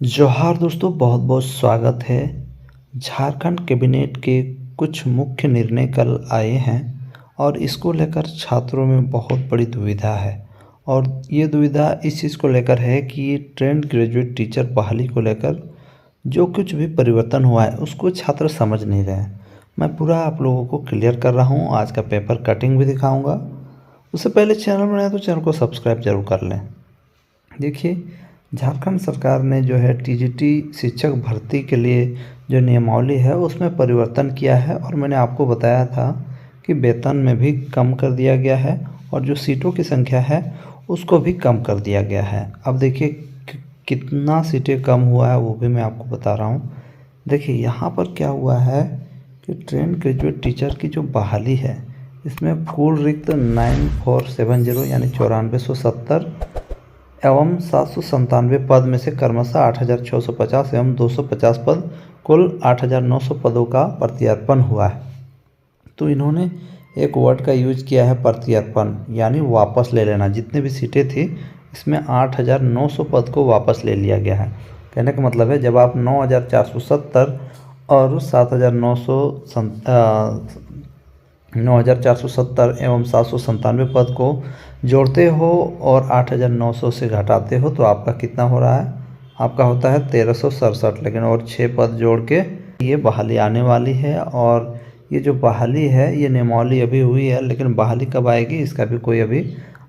जोहार दोस्तों, बहुत बहुत स्वागत है। झारखंड कैबिनेट के कुछ मुख्य निर्णय कल आए हैं और इसको लेकर छात्रों में बहुत बड़ी दुविधा है। और ये दुविधा इस चीज़ को लेकर है कि ट्रेंड ग्रेजुएट टीचर बहाली को लेकर जो कुछ भी परिवर्तन हुआ है उसको छात्र समझ नहीं रहे हैं। मैं पूरा आप लोगों को क्लियर कर रहा हूँ, आज का पेपर कटिंग भी दिखाऊँगा। उससे पहले चैनल बनाया तो चैनल को सब्सक्राइब जरूर कर लें। देखिए, झारखंड सरकार ने जो है टीजीटी शिक्षक भर्ती के लिए जो नियमावली है उसमें परिवर्तन किया है और मैंने आपको बताया था कि वेतन में भी कम कर दिया गया है और जो सीटों की संख्या है उसको भी कम कर दिया गया है। अब देखिए कितना सीटें कम हुआ है वो भी मैं आपको बता रहा हूँ। देखिए यहाँ पर क्या हुआ है कि ट्रेंड ग्रेजुएट टीचर की जो बहाली है इसमें कुल रिक्त 9470 यानी 9470 एवं 797 पद में से क्रमशः 8650 एवं 250 पद, कुल 8900 पदों का प्रत्यर्पण हुआ है। तो इन्होंने एक वर्ड का यूज किया है प्रत्यर्पण, यानी वापस ले लेना। जितने भी सीटें थी इसमें 8900 पद को वापस ले लिया गया है। कहने का मतलब है जब आप 9470 और 9470 एवं 797 पद को जोड़ते हो और 8900 से घटाते हो तो आपका कितना हो रहा है? आपका होता है 1367। लेकिन और 6 पद जोड़ के ये बहाली आने वाली है। और ये जो बहाली है ये नियमावली अभी हुई है, लेकिन बहाली कब आएगी इसका भी कोई अभी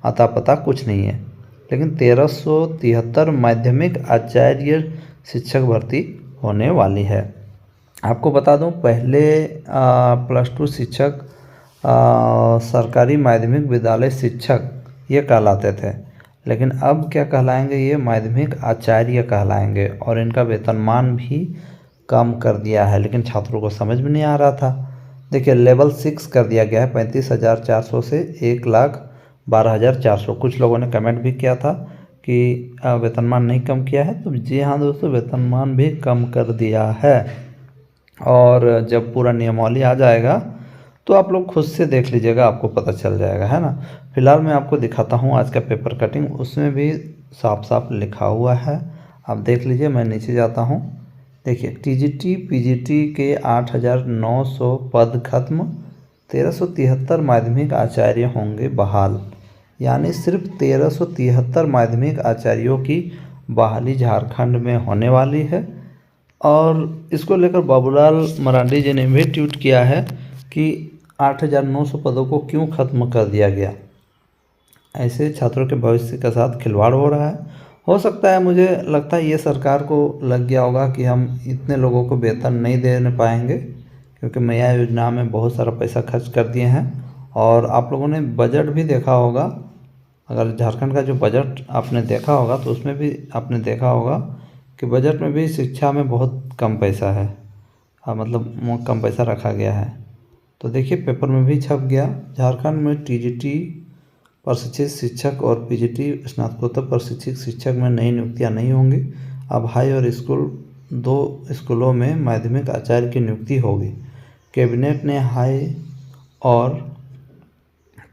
अता पता कुछ नहीं है। लेकिन 1373 माध्यमिक आचार्य शिक्षक भर्ती होने वाली है। आपको बता दूं, पहले +2 शिक्षक सरकारी माध्यमिक विद्यालय शिक्षक ये कहलाते थे, लेकिन अब क्या कहलाएंगे? ये माध्यमिक आचार्य कहलाएंगे और इनका वेतनमान भी कम कर दिया है, लेकिन छात्रों को समझ में नहीं आ रहा था। देखिए लेवल 6 कर दिया गया है 35,400 से 1,12,400। कुछ लोगों ने कमेंट भी किया था कि वेतनमान नहीं कम किया है, तो जी हाँ दोस्तों, वेतनमान भी कम कर दिया है। और जब पूरा नियमावली आ जाएगा तो आप लोग खुद से देख लीजिएगा, आपको पता चल जाएगा, है ना। फिलहाल मैं आपको दिखाता हूँ आज का पेपर कटिंग, उसमें भी साफ साफ लिखा हुआ है, आप देख लीजिए। मैं नीचे जाता हूँ। देखिए टीजीटी पीजीटी के 8900 पद खत्म, 1373 माध्यमिक आचार्य होंगे बहाल। यानी सिर्फ 1373 माध्यमिक आचार्यों की बहाली झारखंड में होने वाली है। और इसको लेकर बाबूलाल मरांडी जी ने भी ट्वीट किया है कि 8900 पदों को क्यों खत्म कर दिया गया। ऐसे छात्रों के भविष्य के साथ खिलवाड़ हो रहा है। हो सकता है, मुझे लगता है ये सरकार को लग गया होगा कि हम इतने लोगों को वेतन नहीं दे पाएंगे, क्योंकि मैया योजना में बहुत सारा पैसा खर्च कर दिए हैं। और आप लोगों ने बजट भी देखा होगा, अगर झारखंड का जो बजट आपने देखा होगा तो उसमें भी आपने देखा होगा कि बजट में भी शिक्षा में बहुत कम पैसा है। मतलब कम पैसा रखा गया है। तो देखिए पेपर में भी छप गया, झारखंड में टीजीटी प्रशिक्षित शिक्षक और पीजीटी स्नातकोत्तर प्रशिक्षित शिक्षक में नई नियुक्तियां नहीं होंगी। अब हाई और दो स्कूलों में माध्यमिक आचार्य की नियुक्ति होगी। कैबिनेट ने हाई और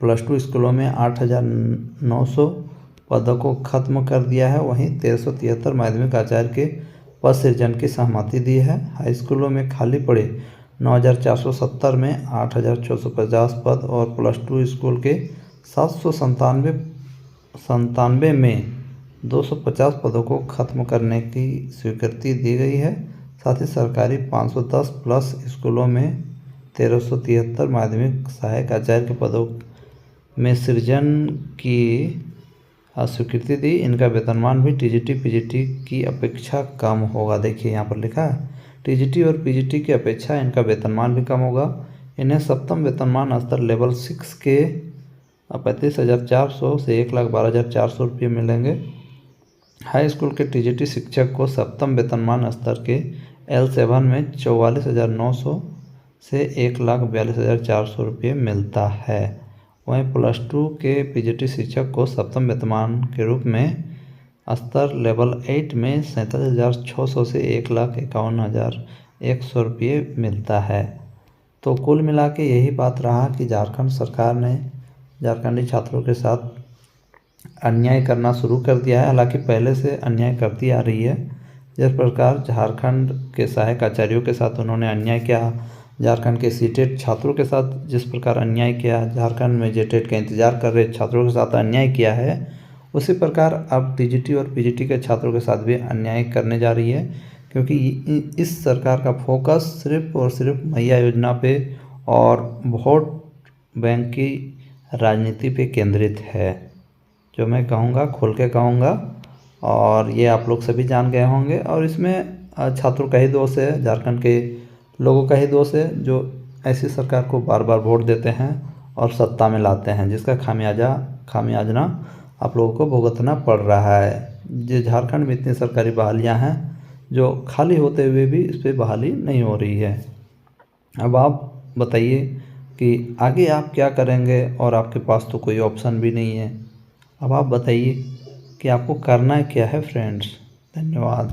+2 स्कूलों में 8900 पदों को खत्म कर दिया है। वहीं 1373 माध्यमिक आचार्य के पद सृजन की सहमति दी है। हाई स्कूलों में खाली पड़े 9470 में 8650 पद और +2 स्कूल के 797 में 250 पदों को खत्म करने की स्वीकृति दी गई है। साथ ही सरकारी 510 प्लस स्कूलों में 1373 माध्यमिक सहायक आचार्य के पदों में सृजन की स्वीकृति दी। इनका वेतनमान भी टीजीटी पीजीटी की अपेक्षा कम होगा। देखिए यहाँ पर लिखा है टीजीटी और पीजीटी की अपेक्षा इनका वेतनमान भी कम होगा। इन्हें सप्तम वेतनमान स्तर लेवल 6 के 35,400 से 1,12,400 रुपये मिलेंगे। हाई स्कूल के टीजीटी शिक्षक को सप्तम वेतनमान स्तर के L7 में 44,900 से 1,42,400 रुपये मिलता है। वहीं +2 के पीजीटी शिक्षक को सप्तम वेतनमान के रूप में स्तर लेवल 8 में 37,600 से 1,51,100 रुपये मिलता है। तो कुल मिला के यही बात रहा कि झारखंड सरकार ने झारखंडी छात्रों के साथ अन्याय करना शुरू कर दिया है। हालांकि पहले से अन्याय करती आ रही है, जिस प्रकार झारखंड के सहायक आचार्यों के साथ उन्होंने अन्याय किया, झारखंड के सीटेट छात्रों के साथ जिस प्रकार अन्याय किया, झारखंड में जेटेट का इंतज़ार कर रहे छात्रों के साथ अन्याय किया है, उसी प्रकार अब टीजीटी और पीजीटी के छात्रों के साथ भी अन्याय करने जा रही है। क्योंकि इस सरकार का फोकस सिर्फ और सिर्फ मैया योजना पे और वोट बैंक की राजनीति पे केंद्रित है, जो मैं कहूँगा खोल के कहूँगा, और ये आप लोग सभी जान गए होंगे। और इसमें छात्रों का ही दोष है, झारखंड के लोगों का ही दोष है, जो ऐसी सरकार को बार बार वोट देते हैं और सत्ता में लाते हैं, जिसका खामियाजा आप लोगों को भुगतना पड़ रहा है। जो झारखंड में इतनी सरकारी बहालियाँ हैं जो खाली होते हुए भी इस पर बहाली नहीं हो रही है। अब आप बताइए कि आगे आप क्या करेंगे, और आपके पास तो कोई ऑप्शन भी नहीं है। अब आप बताइए कि आपको करना क्या है फ्रेंड्स। धन्यवाद।